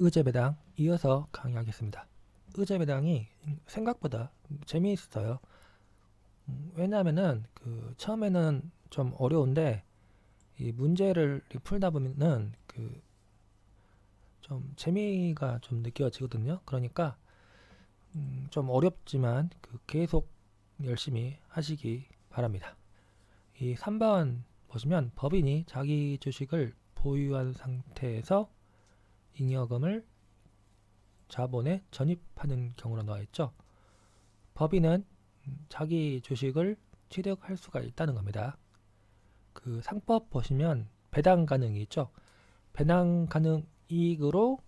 의제배당 이어서 강의하겠습니다. 의제배당이 생각보다 재미있어요. 왜냐하면은 처음에는 좀 어려운데 이 문제를 풀다 보면은 좀 재미가 좀 느껴지거든요. 그러니까 좀 어렵지만 계속 열심히 하시기 바랍니다. 이 3번 보시면 법인이 자기 주식을 보유한 상태에서 잉여금을 자본에 전입하는 경우로 나와 있죠. 법인은 자기 주식을 취득할 수가 있다는 겁니다. 상법 보시면 배당 가능이 있죠. 배당 가능 이익으로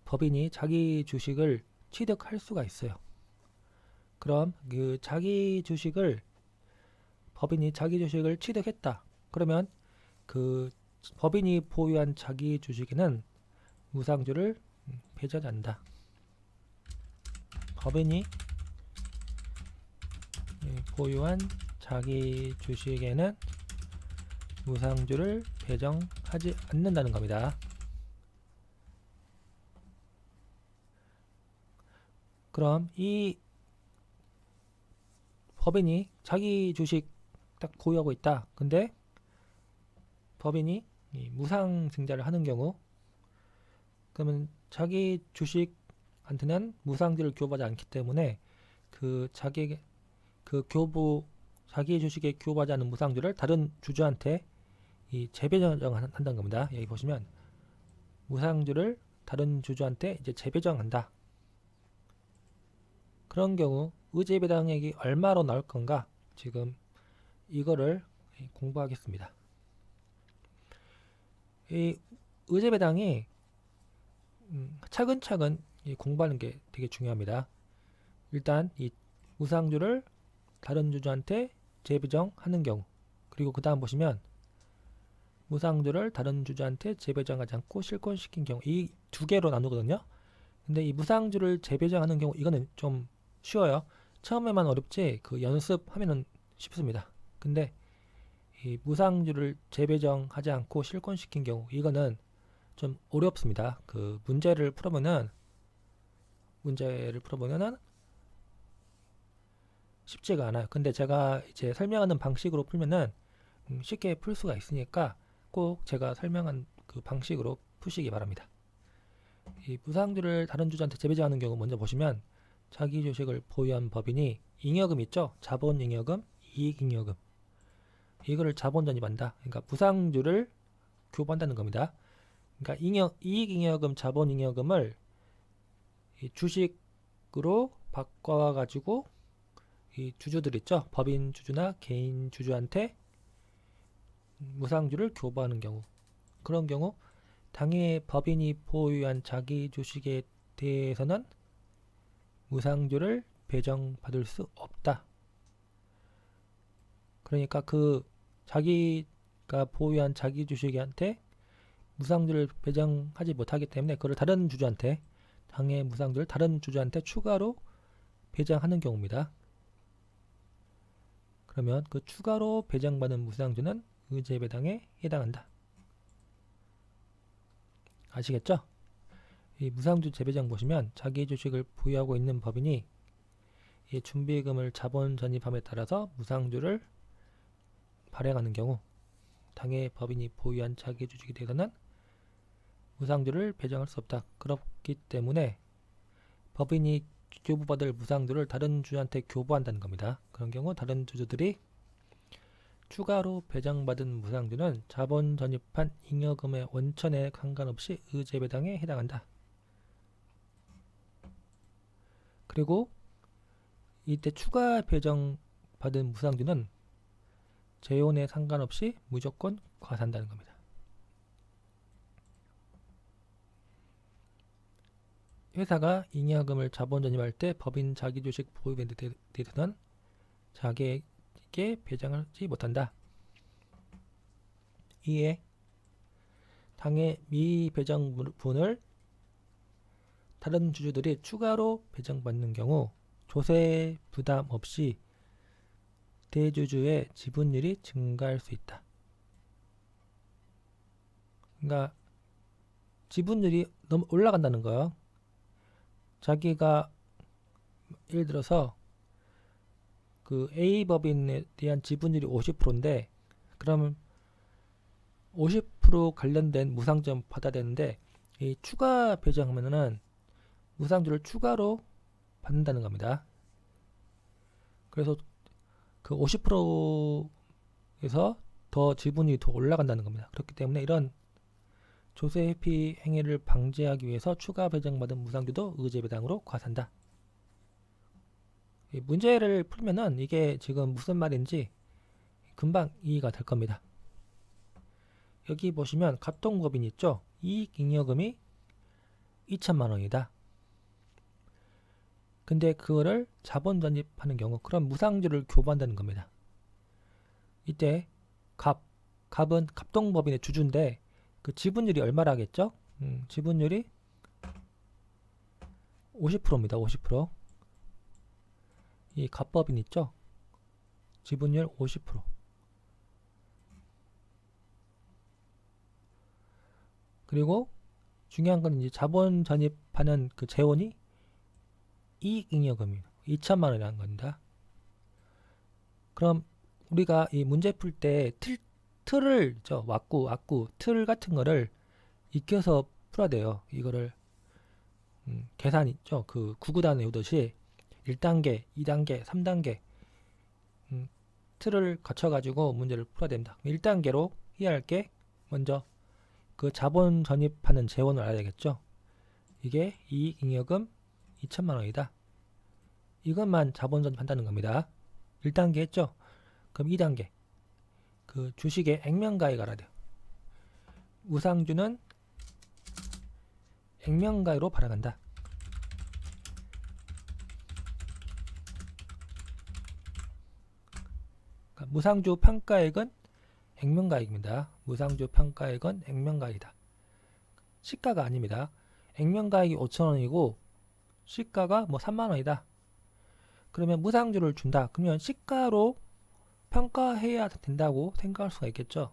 법인이 자기 주식을 취득할 수가 있어요. 그럼 법인이 자기 주식을 취득했다. 그러면 법인이 보유한 자기 주식에는 무상주를 배제한다. 법인이 보유한 자기 주식에는 무상주를 배정하지 않는다는 겁니다. 그럼 이 법인이 자기 주식 딱 보유하고 있다. 근데 법인이 무상 증자를 하는 경우, 그러면 자기 주식한테는 무상주를 교부하지 않기 때문에 자기 주식에 교부하지 않은 무상주를 다른 주주한테 재배정한다는 겁니다. 여기 보시면 무상주를 다른 주주한테 이제 재배정한다. 그런 경우 의제배당액이 얼마로 나올 건가? 지금 이거를 공부하겠습니다. 이 의제배당이 차근차근 공부하는 게 되게 중요합니다. 일단 이 무상주를 다른 주주한테 재배정하는 경우, 그리고 그 다음 보시면 무상주를 다른 주주한테 재배정하지 않고 실권시킨 경우, 이 두 개로 나누거든요. 근데 이 무상주를 재배정하는 경우, 이거는 좀 쉬워요. 처음에만 어렵지 연습하면은 쉽습니다. 근데 이 무상주를 재배정하지 않고 실권시킨 경우, 이거는 좀 어렵습니다. 문제를 풀어보면은 쉽지가 않아요. 근데 제가 이제 설명하는 방식으로 풀면은 쉽게 풀 수가 있으니까 꼭 제가 설명한 방식으로 푸시기 바랍니다. 이 무상주를 다른 주주한테 재배정하는 경우 먼저 보시면 자기 주식을 보유한 법인이 잉여금 있죠? 자본잉여금, 이익잉여금, 이거를 자본 전입한다. 그러니까 무상주를 교부한다는 겁니다. 그러니까 이익잉여금, 자본잉여금을 주식으로 바꿔가지고 이 주주들 있죠? 법인 주주나 개인 주주한테 무상주를 교부하는 경우, 그런 경우 당해 법인이 보유한 자기 주식에 대해서는 무상주를 배정받을 수 없다. 그러니까 자기가 보유한 자기 주식한테 무상주를 배정하지 못하기 때문에 그걸 다른 주주한테, 당해 무상주를 다른 주주한테 추가로 배정하는 경우입니다. 그러면 추가로 배정받은 무상주는 의제배당에 해당한다. 아시겠죠? 이 무상주 재배정 보시면 자기 주식을 보유하고 있는 법인이 이 준비금을 자본 전입함에 따라서 무상주를 발행하는 경우 당해 법인이 보유한 자기 주식에 대해서는 무상주를 배정할 수 없다. 그렇기 때문에 법인이 교부받을 무상주를 다른 주주한테 교부한다는 겁니다. 그런 경우 다른 주주들이 추가로 배정받은 무상주는 자본 전입한 잉여금의 원천에 상관없이 의제배당에 해당한다. 그리고 이때 추가 배정받은 무상주는 재혼에 상관없이 무조건 과세한다는 겁니다. 회사가 잉여금을 자본 전입할 때 법인 자기 주식 보유에 대해서는 자기에게 배정하지 못한다. 이에 당해 미배정분을 다른 주주들이 추가로 배정받는 경우 조세 부담 없이 대주주의 지분율이 증가할 수 있다. 그러니까 지분율이 너무 올라간다는 거예요. 자기가 예를 들어서 그 A 법인에 대한 지분율이 50%인데 그러면 50% 관련된 무상증 받아야 되는데 이 추가 배정하면은 무상주를 추가로 받는다는 겁니다. 그래서 그 50%에서 더 지분이 더 올라간다는 겁니다. 그렇기 때문에 이런 조세 회피 행위를 방지하기 위해서 추가 배정받은 무상주도 의제 배당으로 과세한다. 이 문제를 풀면은 이게 지금 무슨 말인지 금방 이해가 될 겁니다. 여기 보시면 갑동법인 있죠? 이익잉여금이 2천만 원이다. 근데 그거를 자본 전입하는 경우 그럼 무상주를 교부한다는 겁니다. 이때 갑은 갑동법인의 주주인데 그 지분율이 얼마라겠죠? 지분율이 50%입니다. 50%. 이 갑법인 있죠? 지분율 50%. 그리고 중요한 건 이제 자본 전입하는 그 재원이 이익잉여금이 2천만 원이라는 겁니다. 그럼 우리가 이 문제 풀 때 틀을 왁구 틀 같은 거를 익혀서 풀어야 돼요. 이거를 계산 있죠. 그 구구단에 오듯이 1단계, 2단계, 3단계 틀을 거쳐가지고 문제를 풀어야 됩니다. 1단계로 해야 할 게 먼저 그 자본 전입하는 재원을 알아야 되겠죠. 이게 이익잉여금 2천만 원이다. 이것만 자본 전입한다는 겁니다. 1단계 했죠. 그럼 2단계 그 주식의 액면가액 알아야 돼요. 무상주는 액면가액으로 발행한다. 그러니까 무상주 평가액은 액면가액입니다. 무상주 평가액은 액면가액이다. 시가가 아닙니다. 액면가액이 5천원이고 시가가 뭐 3만원이다. 그러면 무상주를 준다. 그러면 시가로 평가해야 된다고 생각할 수가 있겠죠.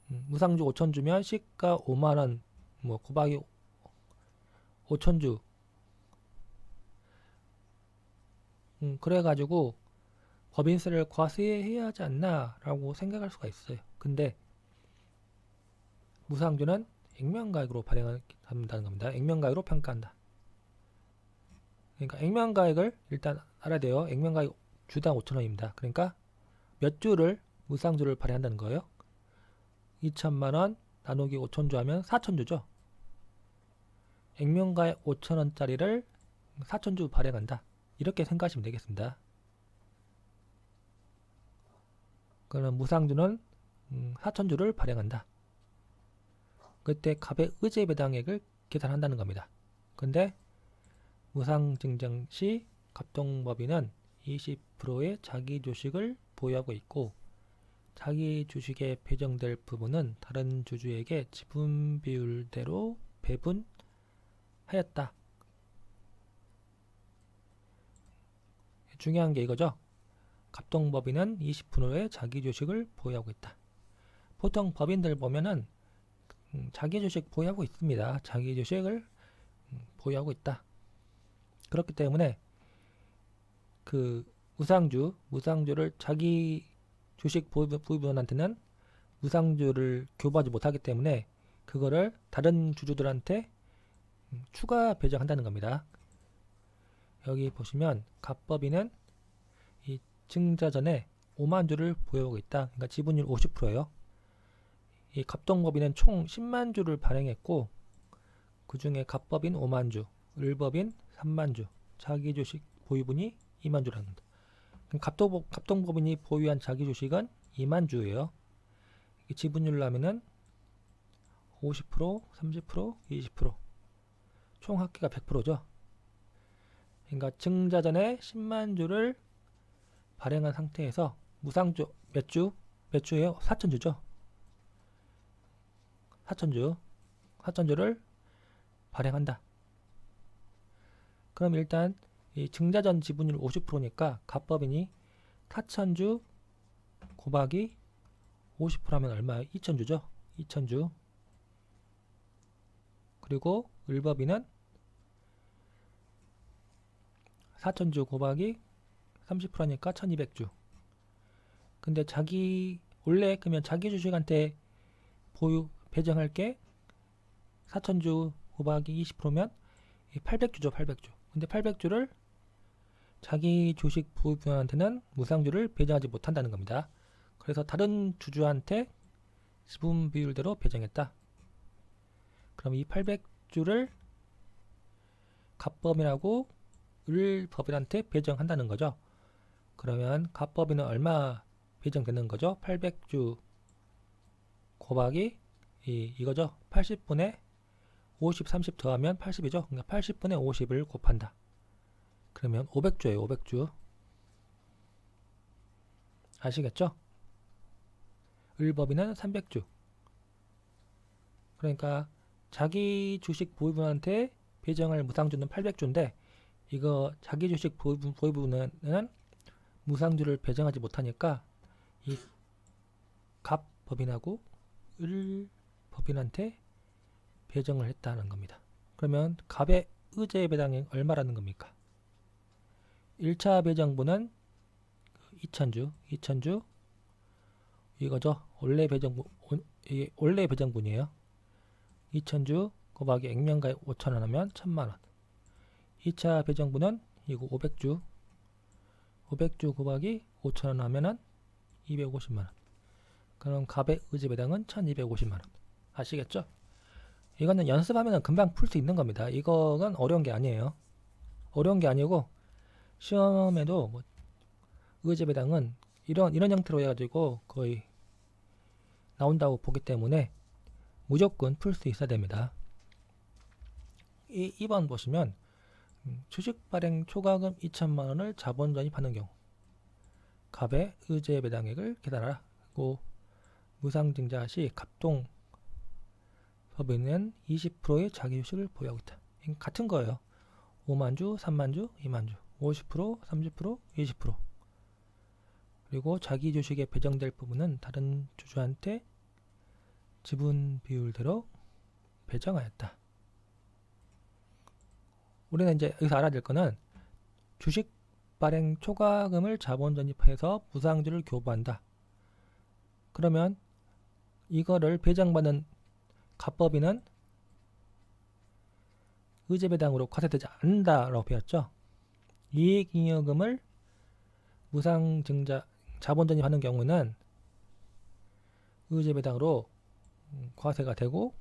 무상주 5천 주면 시가 5만원 뭐 곱하기 5천주 그래가지고 법인세를 과세해야 하지 않나 라고 생각할 수가 있어요. 근데 무상주는 액면가액으로 발행한다는 겁니다. 액면가액으로 평가한다. 그러니까 액면가액을 일단 알아야 돼요. 액면가액 주당 5천원입니다. 그러니까 몇 주를 무상주를 발행한다는 거예요. 2천만원 나누기 5천주 하면 4천주죠. 액면가액 5천원짜리를 4천주 발행한다. 이렇게 생각하시면 되겠습니다. 그러면 무상주는 4천주를 발행한다. 그때 갑의 의제 배당액을 계산한다는 겁니다. 근데 무상증정 시 갑동법인은 20%의 자기 주식을 보유하고 있고 자기 주식에 배정될 부분은 다른 주주에게 지분 비율대로 배분하였다. 중요한 게 이거죠. 갑동법인은 20%의 자기 주식을 보유하고 있다. 보통 법인들 보면은 자기 주식 보유하고 있습니다. 자기 주식을 보유하고 있다. 그렇기 때문에 그 무상주를 자기 주식 보유분한테는 무상주를 교부하지 못하기 때문에 그거를 다른 주주들한테 추가 배정한다는 겁니다. 여기 보시면 갑법인은 이 증자 전에 5만 주를 보유하고 있다. 그러니까 지분율 50%예요. 이 갑동법인은 총 10만 주를 발행했고 그 중에 갑법인 5만 주, 을법인 3만 주, 자기 주식 보유분이 2만 주라는 겁니다. 갑동법인이 보유한 자기 주식은 2만 주예요. 지분율로 하면은 50%, 30%, 20%. 총 합계가 100%죠. 그러니까 증자 전에 10만 주를 발행한 상태에서 무상주 몇 주예요? 4천주죠. 4천주를 발행한다. 그럼 일단 이 증자 전 지분율 50%니까 갑법인이 4천주 곱하기 50% 하면 얼마예요? 2천주죠. 2천주. 그리고 을법인은 4,000주 곱하기 30%니까 1,200주. 근데 원래 그러면 자기 주식한테 배정할 게 4,000주 곱하기 20%면 800주죠, 800주. 근데 800주를 자기 주식 보유분한테는 무상주를 배정하지 못한다는 겁니다. 그래서 다른 주주한테 지분 비율대로 배정했다. 그럼 이 800주를 갑법인하고 을법인한테 배정한다는 거죠. 그러면 갑법인은 얼마 배정되는 거죠? 800주 곱하기 이거죠. 80분의 50, 30 더하면 80이죠. 그러니까 80분의 50을 곱한다. 그러면 500주예요. 500주. 아시겠죠? 을법인은 300주. 그러니까 자기 주식 보유분한테 배정할 무상주는 800주인데 이거 자기 주식 보유분은 무상주를 배정하지 못하니까 이 갑법인하고 을법인한테 배정을 했다는 겁니다. 그러면 갑의 의제 배당이 얼마라는 겁니까? 1차 배정분은 2,000주 이거죠. 이게 원래 배정분이에요. 2,000주 곱하기 액면가액 5,000원 하면 1,000만원. 2차 배정분은 이거 500주 곱하기 5,000원 하면은 250만원. 그럼 갑의 의제 배당은 1,250만원. 아시겠죠? 이거는 연습하면 금방 풀 수 있는 겁니다. 이거는 어려운 게 아니에요. 어려운 게 아니고 시험에도 뭐 의제 배당은 이런 형태로 해가지고 거의 나온다고 보기 때문에 무조건 풀 수 있어야 됩니다. 2번 보시면 주식 발행 초과금 2천만원을 자본 전입하는 경우 갑의 의제 배당액을 계산하라. 그리고 무상증자 시 갑동 법인은 20%의 자기주식을 보유하고 있다. 같은 거예요. 5만주, 3만주, 2만주, 50%, 30%, 20%. 그리고 자기 주식에 배정될 부분은 다른 주주한테 지분 비율대로 배정하였다. 우리는 이제 여기서 알아야 될 거는 주식 발행 초과금을 자본 전입해서 무상주를 교부한다. 그러면 이거를 배정받은 갑법인은 의제 배당으로 과세되지 않는다라고 배웠죠. 이익잉여금을 무상증자 자본 전입하는 경우는 의제 배당으로 과세가 되고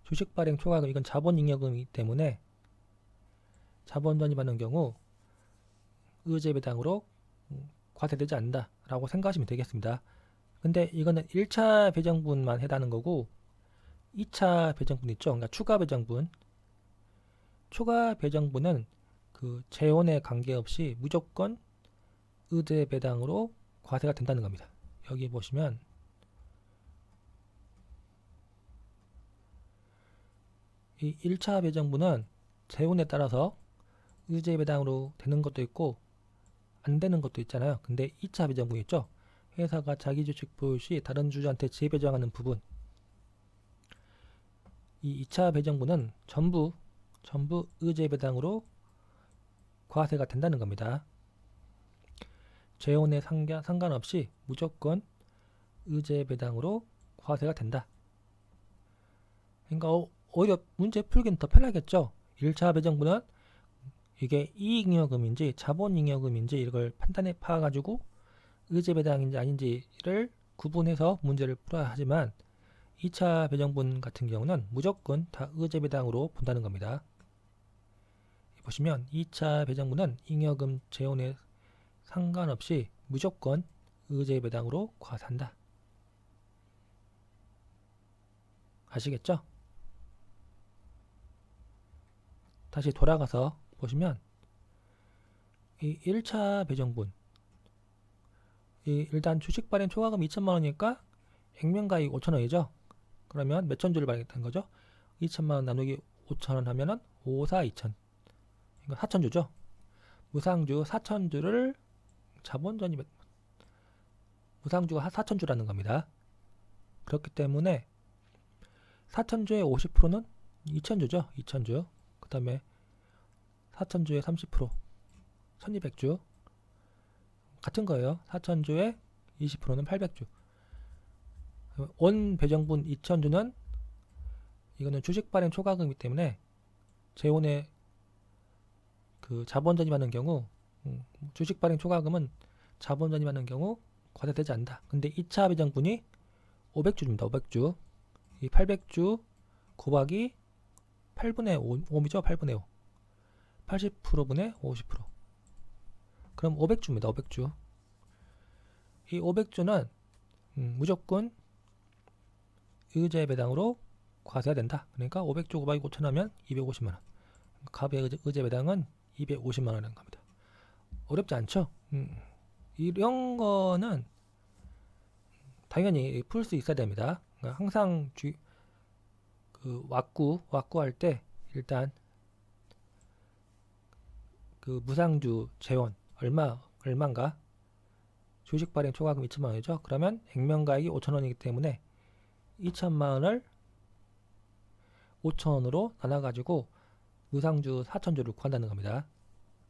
주식 발행 초과금 이건 자본잉여금이기 때문에 자본 전입하는 경우 의제 배당으로 과세되지 않는다라고 생각하시면 되겠습니다. 근데 이거는 1차 배정분만 해당하는 거고 2차 배정분 있죠. 그러니까 추가 배정분. 추가 배정분은 그 재원에 관계없이 무조건 의제 배당으로 과세가 된다는 겁니다. 여기 보시면 이 1차 배정분은 재원에 따라서 의제 배당으로 되는 것도 있고 안 되는 것도 있잖아요. 근데 2차 배정분 있죠. 회사가 자기 주식 보유 시 다른 주주한테 재배정하는 부분. 이 2차 배정분은 전부 의제 배당으로 과세가 된다는 겁니다. 재원에 상관없이 무조건 의제 배당으로 과세가 된다. 그러니까 오히려 문제 풀기는 더 편하겠죠. 1차 배정분은 이게 이익잉여금인지 자본잉여금인지 이걸 판단해 파가지고 의제 배당인지 아닌지를 구분해서 문제를 풀어야 하지만 2차 배정분 같은 경우는 무조건 다 의제 배당으로 본다는 겁니다. 보시면 2차 배정분은 잉여금 재원에 상관없이 무조건 의제 배당으로 과세한다. 아시겠죠? 다시 돌아가서 보시면 이 1차 배정분 일단 주식 발행 초과금 2천만원이니까 액면가액 5천원이죠. 그러면 몇천 주를 발행했다는 거죠? 2천만원 나누기 5천원 하면은 5, 4, 2천. 이거 4천주죠. 무상주 4천주를 자본 전입 무상주가 4천주라는 겁니다. 그렇기 때문에 4천주의 50%는 2000주죠. 2000주. 그 다음에 4000주에 30%, 1200주. 같은 거예요. 4000주에 20%는 800주. 원 배정분 2000주는 이거는 주식 발행 초과금이기 때문에 재원의 그 자본 전입하는 경우 주식 발행 초과금은 자본 전입하는 경우 과세되지 않는다. 근데 2차 배정분이 500주입니다. 500주. 이 800주 곱하기 8분의 5이죠. 8분의 5. 80%분의 50%. 그럼 500주입니다. 500주. 이 500주는 무조건 의제 배당으로 과세가 된다. 그러니까 500주 곱하기 5천 하면 250만원. 갑의 의제 배당은 250만원인 겁니다. 어렵지 않죠? 이런 거는 당연히 풀 수 있어야 됩니다. 그러니까 항상 그 왁구 할 때 일단 그 무상주 재원 얼마인가? 주식 발행 초과금 2천만원이죠. 그러면 액면가액이 5천원이기 때문에 2천만원을 5천원으로 나눠가지고 무상주 4천주를 구한다는 겁니다.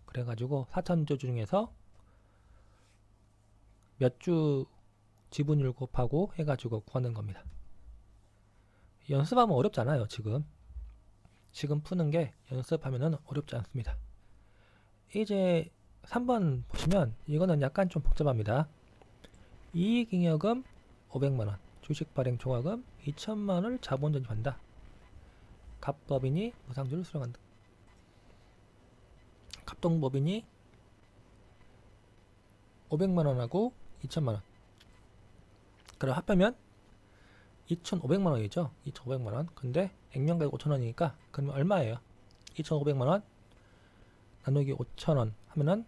그래가지고 4천주 중에서 몇 주 지분율 곱하고 해가지고 구하는 겁니다. 연습하면 어렵지 않아요. 지금 푸는 게 연습하면은 어렵지 않습니다. 이제 3번 보시면 이거는 약간 좀 복잡합니다. 이익잉여금 500만원, 주식 발행 초과금 2천만원을 자본 전입한다. 갑법인이 무상주를 수령한다. 갑동법인이 500만원하고 2천만원. 그럼 합하면 2,500만원이죠. 2,500만원. 근데 액면가액 5천원이니까 그러면 얼마예요? 2,500만원 나누기 5천원 하면은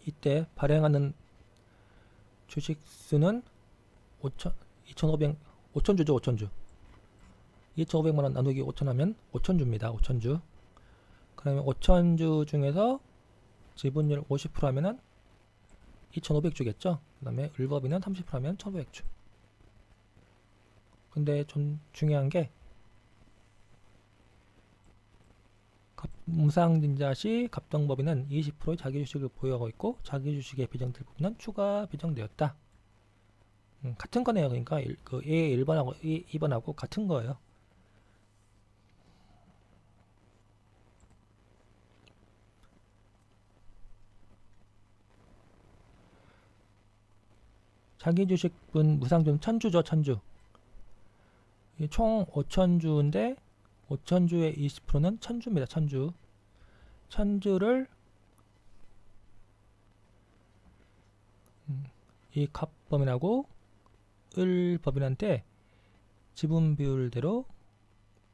이때 발행하는 주식 수는 5,500, 5천주죠. 5천주. 2,500만원 나누기 5천 하면 5천주입니다. 5천주. 그러면 5천주 중에서 지분율 50% 하면은 2,500주겠죠. 그 다음에 을법인은 30% 하면 1,500주. 근데 좀 중요한 게 무상증자 시 갑동법인은 20%의 자기 주식을 보유하고 있고 자기 주식에 배정될 부분은 추가 배정되었다. 같은 거네요. 그러니까 그 A 1번하고 A 2번하고 같은 거예요. 자기 주식분 무상주는 1000주죠. 1000주. 총 5천주인데 5천주의 20%는 1000주입니다. 1000주. 1000주를 이 갑법인하고 을법인한테 지분 비율대로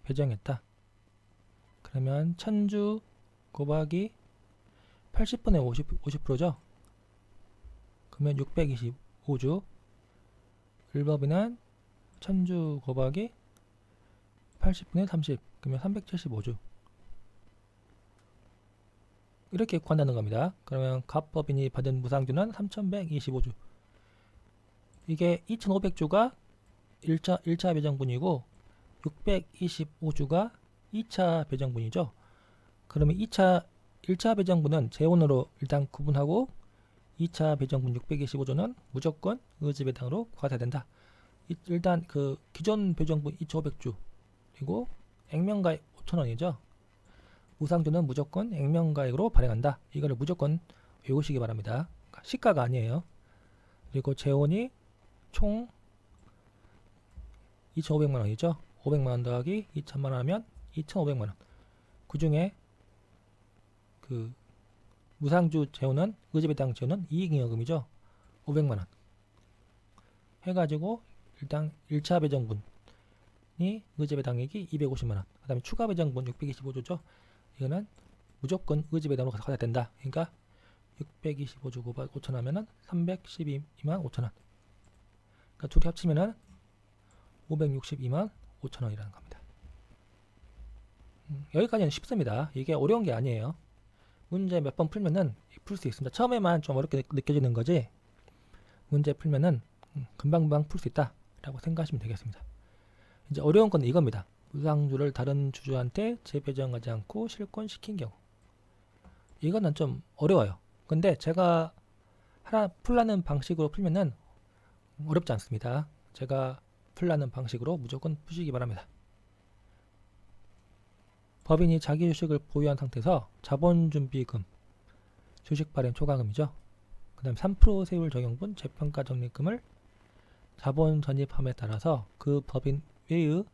배정했다. 그러면 1000주 곱하기 80분의 50%죠. 그러면 625주. 을법인은 1000주 곱하기 80분의 30 그러면 375주. 이렇게 구한다는 겁니다. 그러면 갑법인이 받은 무상주는 3125주. 이게 2500주가 1차 배정분이고 625주가 2차 배정분이죠. 그러면 1차 배정분은 재원으로 일단 구분하고 2차 배정분 625주는 무조건 의지배당으로 과세된다. 일단 그 기존 배정분 2500주 그리고 액면가액 5천원이죠. 무상주는 무조건 액면가액으로 발행한다. 이거를 무조건 외우시기 바랍니다. 시가가 아니에요. 그리고 재원이 총 2,500만원이죠. 500만원 더하기 2천만원 하면 2,500만원. 그 중에 그 무상주 재원은 의지배당 재원은 이익잉여금이죠. 500만원 해가지고 일단 1차 배정분이 의지배당액이 250만원 그 다음에 추가 배정분 625주죠. 이거는 무조건 의지배당으로 가야 된다. 그러니까 625주 곱하기 5천 하면은 312만 5천원. 그러니까 둘이 합치면은 562만 5천원이라는 겁니다. 여기까지는 쉽습니다. 이게 어려운 게 아니에요. 문제 몇 번 풀면은 풀 수 있습니다. 처음에만 좀 어렵게 느껴지는 거지 문제 풀면은 금방금방 풀 수 있다 라고 생각하시면 되겠습니다. 이제 어려운 건 이겁니다. 무상주를 다른 주주한테 재배정하지 않고 실권시킨 경우. 이거는 좀 어려워요. 근데 제가 하나 풀라는 방식으로 풀면은 어렵지 않습니다. 제가 풀라는 방식으로 무조건 푸시기 바랍니다. 법인이 자기 주식을 보유한 상태에서 자본준비금, 주식 발행 초과금이죠. 그 다음 3% 세율 적용분 재평가 적립금을 자본 전입함에 따라서 그 법인 외의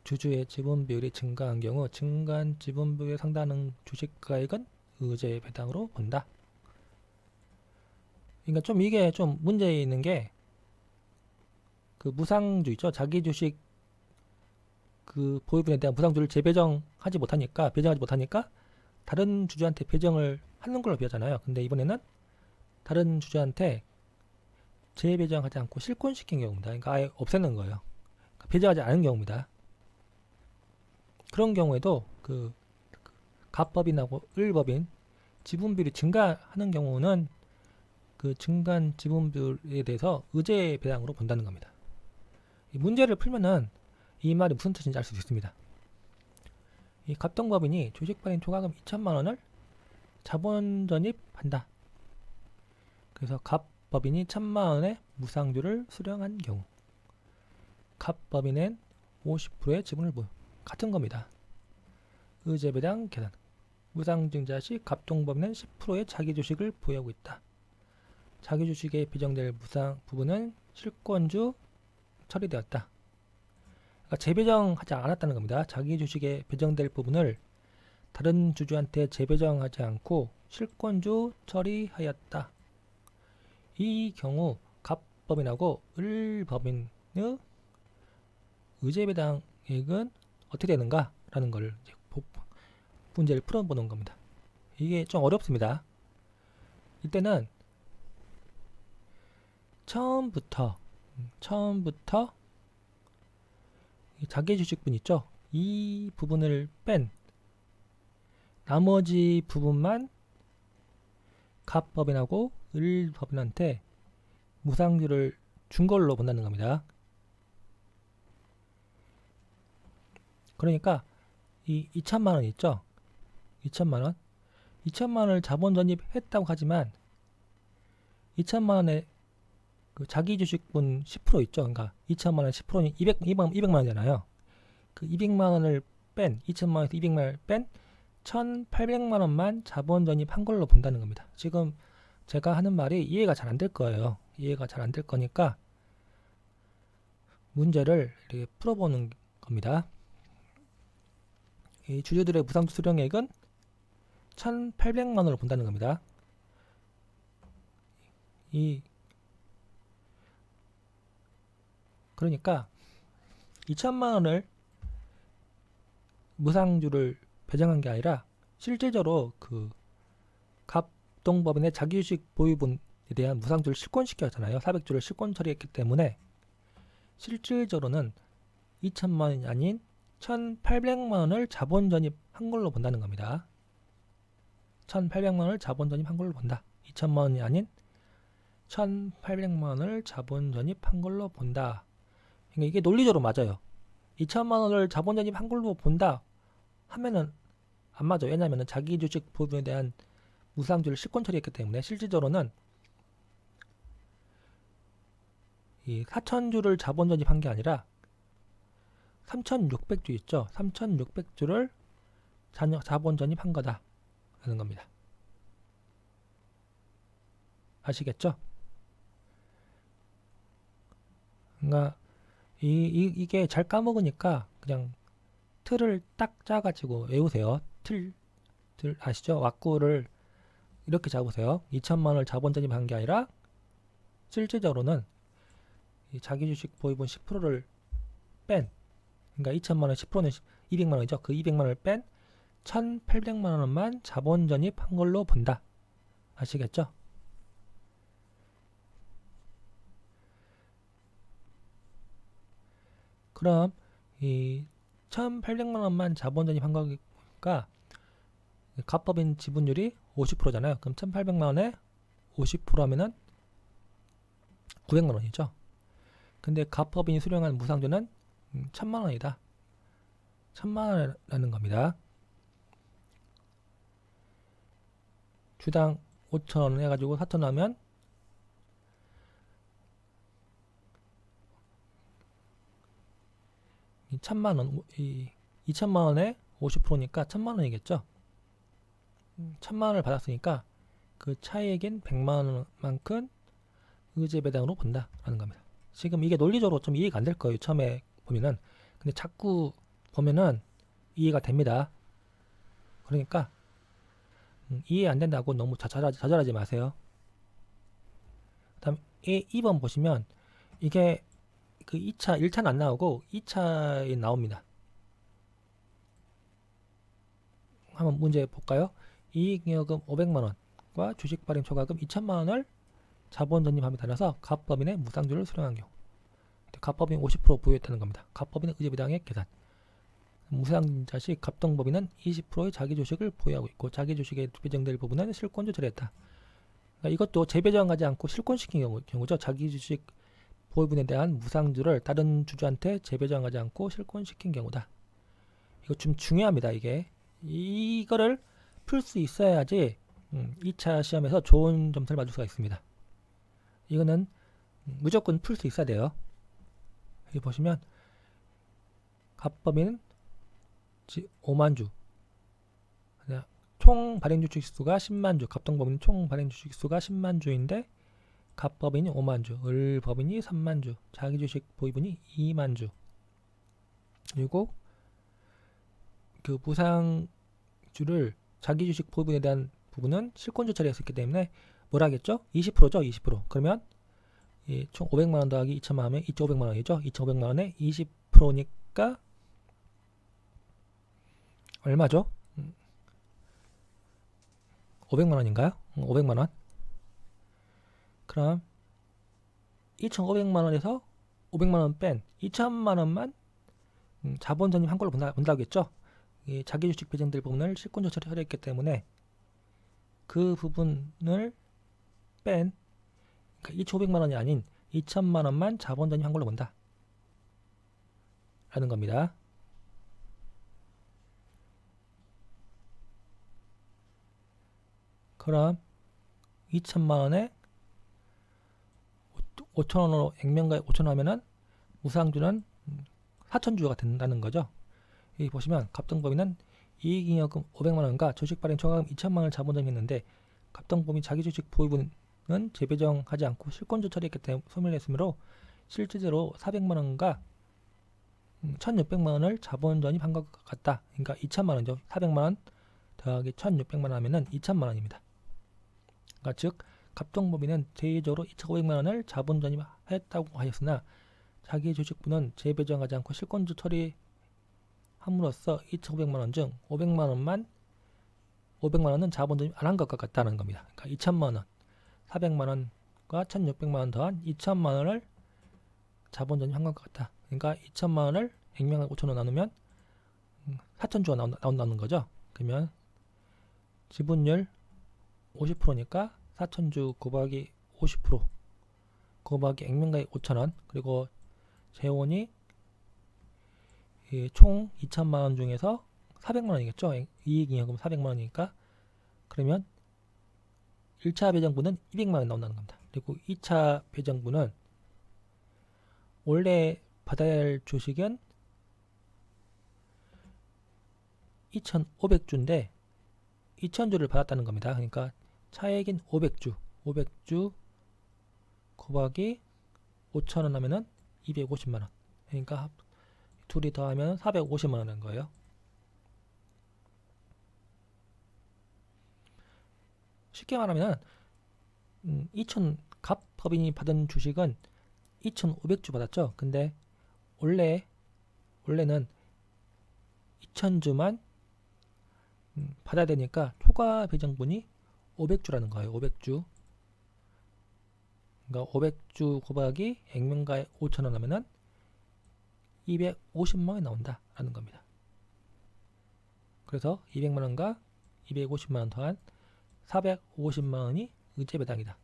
주주의 지분 비율이 증가한 경우 증가한 지분 비율에 상당한 주식가액은 의제 배당으로 본다. 그러니까 좀 이게 좀 문제 있는 게 그 무상주 있죠. 자기 주식 그 보유분에 대한 무상주를 재배정하지 못하니까 다른 주주한테 배정을 하는 걸로 비하잖아요. 근데 이번에는 다른 주주한테 재배정하지 않고 실권시킨 경우입니다. 그러니까 아예 없애는 거예요. 그러니까 배정하지 않은 경우입니다. 그런 경우에도 그 갑법인하고 을법인 지분비율이 증가하는 경우는 그 증가한 지분비율에 대해서 의제 배당으로 본다는 겁니다. 이 문제를 풀면은 이 말이 무슨 뜻인지 알 수 있습니다. 이 갑동법인이 주식 발행 초과금 2천만 원을 자본 전입한다. 그래서 갑법인이 1,000만 원의 무상주를 수령한 경우 갑법인은 50%의 지분을 보유. 같은 겁니다. 의제 배당 계산. 무상증자 시 갑동법인은 10%의 자기 주식을 보유하고 있다. 자기 주식에 배정될 무상 부분은 실권주 처리되었다. 그러니까 재배정하지 않았다는 겁니다. 자기 주식에 배정될 부분을 다른 주주한테 재배정하지 않고 실권주 처리하였다. 이 경우 갑법인하고 을법인의 의제 배당액은 어떻게 되는가? 라는 걸 이제 문제를 풀어보는 겁니다. 이게 좀 어렵습니다. 이때는 처음부터 자기 주식분 있죠? 이 부분을 뺀 나머지 부분만 갑법인하고 을법인한테 무상주를 준 걸로 본다는 겁니다. 그러니까 이 2천만 원 있죠? 2천만 원을 자본 전입했다고 하지만 2천만 원에 그 자기 주식분 10% 있죠. 그러니까 2천만 원 10%는 200만 원이잖아요. 그 200만 원을 뺀 2천만 원에서 200만 원을 뺀 1,800만 원만 자본 전입한 걸로 본다는 겁니다. 지금 제가 하는 말이 이해가 잘 안 될 거예요. 이해가 잘 안 될 거니까 문제를 이렇게 풀어보는 겁니다. 이 주주들의 무상주 수령액은 1,800만 원으로 본다는 겁니다. 그러니까 2천만 원을 무상주를 배정한 게 아니라 실질적으로 그 갑동법인의 자기주식 보유분에 대한 무상주를 실권시켰잖아요. 400주를 실권 처리했기 때문에 실질적으로는 2천만 원이 아닌 1,800만 원을 자본 전입한 걸로 본다는 겁니다. 1,800만 원을 자본 전입한 걸로 본다. 2천만 원이 아닌 1,800만 원을 자본 전입한 걸로 본다. 그러니까 이게 논리적으로 맞아요. 2천만 원을 자본 전입한 걸로 본다 하면은 안 맞아요. 왜냐하면 자기 주식 보유분에 대한 무상주를 실권 처리했기 때문에 실질적으로는 이 4,000주를 자본 전입한 게 아니라 3,600주 있죠. 3,600주를 자본 전입한 거다 하는 겁니다. 아시겠죠? 그러니까 이게 잘 까먹으니까 그냥 틀을 딱 짜가지고 외우세요. 틀 아시죠? 왁구를 이렇게 잡으세요. 2천만 원을 자본 전입한 게 아니라 실질적으로는 이 자기 주식 보유분 10%를 뺀, 그러니까 2천만 원 10%는 200만 원이죠. 그 200만 원을 뺀 1,800만 원만 자본 전입한 걸로 본다. 아시겠죠? 그럼 이 1,800만 원만 자본 전입한 거니까 갑법인 지분율이 50%잖아요. 그럼 1,800만 원에 50% 하면은 900만 원이죠. 근데 갑법인이 수령한 무상주는 1,000만 원이다. 1000만 원이라는 겁니다. 주당 5,000원 해가지고 4,000원 하면 1000만원, 2천만원에 50%니까 1000만원이겠죠. 1000만원을 받았으니까 그 차액인 100만원만큼 의제배당으로 본다라는 겁니다. 지금 이게 논리적으로 좀 이해가 안 될 거예요. 처음에 보면은. 근데 자꾸 보면은 이해가 됩니다. 그러니까 이해 안 된다고 너무 좌절하지 마세요. 다음 2번 보시면 이게 그 2차, 1차는 안 나오고 2차에 나옵니다. 한번 문제 볼까요? 이익잉여금 500만원과 주식 발행 초과금 2천만원을 자본 전입함에 따라서 갑법인의 무상주를 수령한 경우 갑법인 50% 보유했다는 겁니다. 갑법인의 의제배당의 계산 무상자 시 갑동법인은 20%의 자기 주식을 보유하고 있고 자기 주식에 배정될 부분은 실권주 처리했다. 그러니까 이것도 재배정하지 않고 실권시킨 경우죠. 자기 주식 보유분에 대한 무상주를 다른 주주한테 재배정하지 않고 실권시킨 경우다. 이거 좀 중요합니다. 이거를 풀 수 있어야지 2차 시험에서 좋은 점수를 받을 수가 있습니다. 이거는 무조건 풀 수 있어야 돼요. 여기 보시면 갑법인은 5만주 총 발행 주식수가 10만주 갑동법인은 총 발행 주식수가 10만주인데 갑법인이 5만주 을법인이 3만주 자기주식 보유분이 2만주 그리고 그 무상주를 자기주식 보유분에 대한 부분은 실권주 처리했었기 때문에 뭐라겠죠? 20%죠? 20%. 그러면 총 500만원 더하기 2천만원 하면 2,500만원이죠? 2,500만원에 20%니까 얼마죠? 500만원인가요? 500만원. 그럼 2,500만원에서 500만원 뺀 2천만원만 자본 전입 한 걸로 본다겠죠? 자기 주식 배정될 부분을 실권주 처리했기 때문에 그 부분을 뺀 그러니까 2,500만원이 아닌 2천만원만 자본 전입 한 걸로 본다. 라는 겁니다. 그럼 2천만원에 5천원으로 액면가에 5천원 하면은 무상주는 4천주가 된다는 거죠. 여기 보시면 갑동법인은 이익잉여금 500만원과 주식 발행 초과금 2천만원을 자본 전입했는데 갑동법인 자기 주식 보유분은 재배정하지 않고 실권주 처리했기 때문에 소멸했으므로 실질적으로 400만원과 1600만원을 자본 전입한 것 같다. 그러니까 2천만원이죠. 400만원 더하기 1600만원 하면은 2천만원입니다. 그러니까 즉 갑동법인은 제의적으로 2,500만원을 자본 전입했다고 하였으나 자기 주식분은 재배정하지 않고 실권주 처리함으로써 2,500만원 중 500만원은 자본 전입 안 한 것 같다는 겁니다. 그러니까 2천만원, 400만원과 1,600만원 더한 2천만원을 자본 전입한 것 같다. 그러니까 2천만원을 액면가 5천원 나누면 4천주가 나온다는 거죠. 그러면 지분율 50%니까 4천주 곱하기 50% 곱하기 액면가액 5천원 그리고 재원이 총 2천만원 중에서 400만원이겠죠. 이익잉여금 400만원이니까 그러면 1차 배정분은 200만원 나온다는 겁니다. 그리고 2차 배정분은 원래 받아야 할 주식은 2,500주인데 2,000주를 받았다는 겁니다. 그러니까 차액인 500주 곱하기 5천원 하면은 250만원. 그러니까 둘이 더하면 450만원인 거예요. 쉽게 말하면 갑법인이 받은 주식은 2,500주 받았죠. 근데 원래는 2,000주만 받아야 되니까 초과 배정분이 500주라는 거예요. 500주. 그러니까 500주 곱하기 액면가에 5천원 하면은 250만원이 나온다라는 겁니다. 그래서 200만원과 250만원 더한 450만원이 의제배당이다.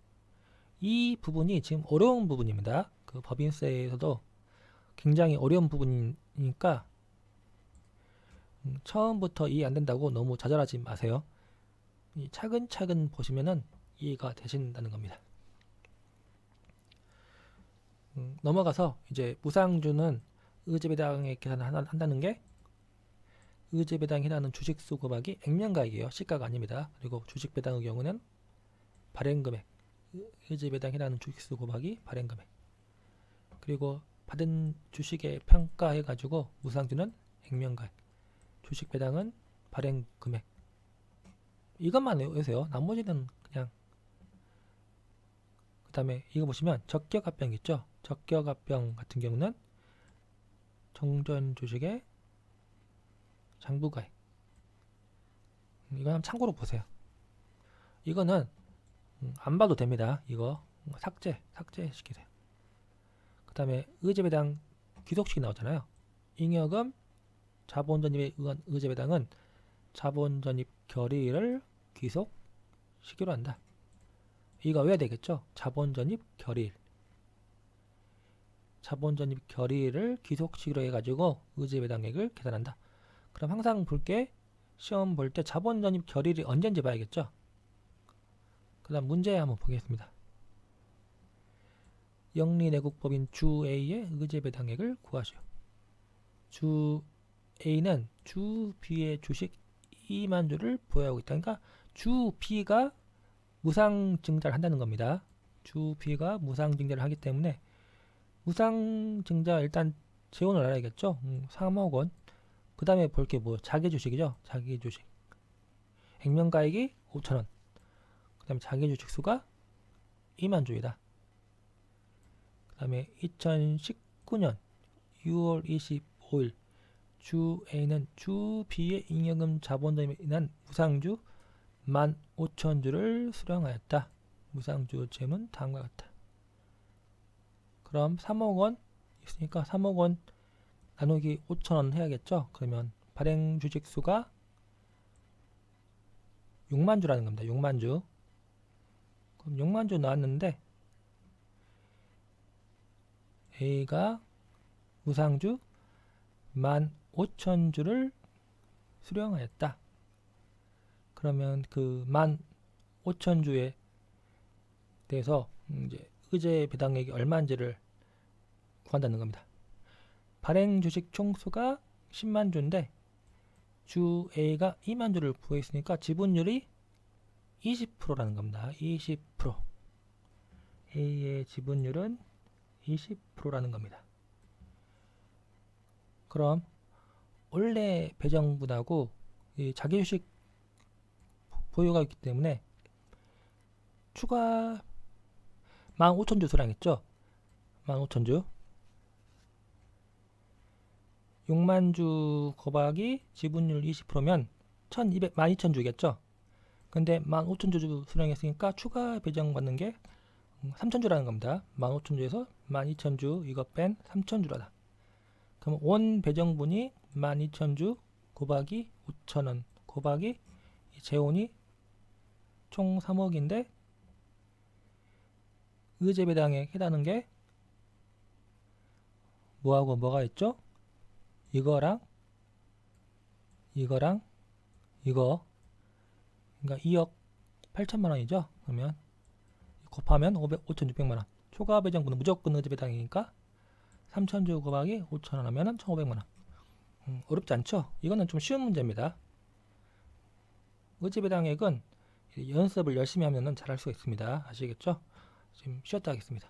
이 부분이 지금 어려운 부분입니다. 그 법인세에서도 굉장히 어려운 부분이니까 처음부터 이해 안 된다고 너무 좌절하지 마세요. 차근차근 보시면은 이해가 되신다는 겁니다. 넘어가서 이제 무상주는 의제배당에 계산한다는 게 의제배당에 해당하는 주식수 곱하기 액면가액이에요. 시가가 아닙니다. 그리고 주식배당의 경우는 발행금액, 의제배당에 해당하는 주식수 곱하기 발행금액. 그리고 받은 주식의 평가해가지고 무상주는 액면가액, 주식배당은 발행금액. 이것만 외우세요. 나머지는 그냥. 그 다음에 이거 보시면 적격합병 있죠. 적격합병 같은 경우는 정전 주식의 장부가액. 이거 한번 참고로 보세요. 이거는 안 봐도 됩니다. 이거 삭제시키세요. 그 다음에 의제배당 귀속식이 나오잖아요. 잉여금, 자본전입에 의한 의제배당은 자본전입 결의를 귀속시키로 한다. 이거 외워야 되겠죠? 자본전입 결의. 자본전입 결의를 귀속식으로 해가지고 의제배당액을 계산한다. 그럼 항상 볼게 시험 볼 때 자본전입 결의를 언제인지 봐야겠죠? 그 다음 문제 한번 보겠습니다. 영리내국법인 주 A의 의제배당액을 구하시오. 주 A는 주 B의 주식 2만 주를 보유하고 있다. 그러니까 주 B가 무상증자를 한다는 겁니다. 주 B가 무상증자를 하기 때문에 무상증자 일단 재원을 알아야겠죠. 3억 원. 그 다음에 볼 게 뭐 자기주식이죠. 자기주식. 액면가액이 5천 원. 그 다음에 자기주식 수가 2만 주이다. 그 다음에 2019년 6월 25일 주 A는 주 B의 잉여금 자본점에 인한 무상주 15,000주를 수령하였다. 무상주 재무는 다음과 같다. 그럼 3억 원 있으니까 3억 원 나누기 5,000원 해야겠죠. 그러면 발행 주식 수가 6만 주라는 겁니다. 6만 주. 그럼 6만 주 나왔는데 A가 무상주 15,000주를 수령하였다. 그러면 그 15,000주에 대해서 이제 의제 배당액이 얼마인지를 구한다는 겁니다. 발행 주식 총수가 10만 주인데 주 A가 2만 주를 구했으니까 지분율이 20%라는 겁니다. 20%. A의 지분율은 20%라는 겁니다. 그럼 원래 배정분하고 자기주식 보유가 있기 때문에 추가 15,000주 수량했죠. 15,000주 6만 주 곱하기 지분율 20%면 12,000주겠죠. 근데 15,000주 수령했으니까 추가 배정받는 게 3,000주라는 겁니다. 15,000주에서 12,000주 이거 뺀 3,000주라다. 그럼 원 배정분이 12,000주 곱하기 5,000원 곱하기 재원이 총 3억인데 의제배당에 해당하는 게 뭐하고 뭐가 있죠? 이거랑 이거 그러니까 2억 8천만 원이죠. 그러면 곱하면 5,600만 원. 초과 배정분은 무조건 의제배당이니까 3,000주 곱하기 5,000원 하면 1,500만 원. 어렵지 않죠? 이거는 좀 쉬운 문제입니다. 의제배당액은 연습을 열심히 하면 잘할 수가 있습니다. 아시겠죠? 지금 쉬었다 하겠습니다.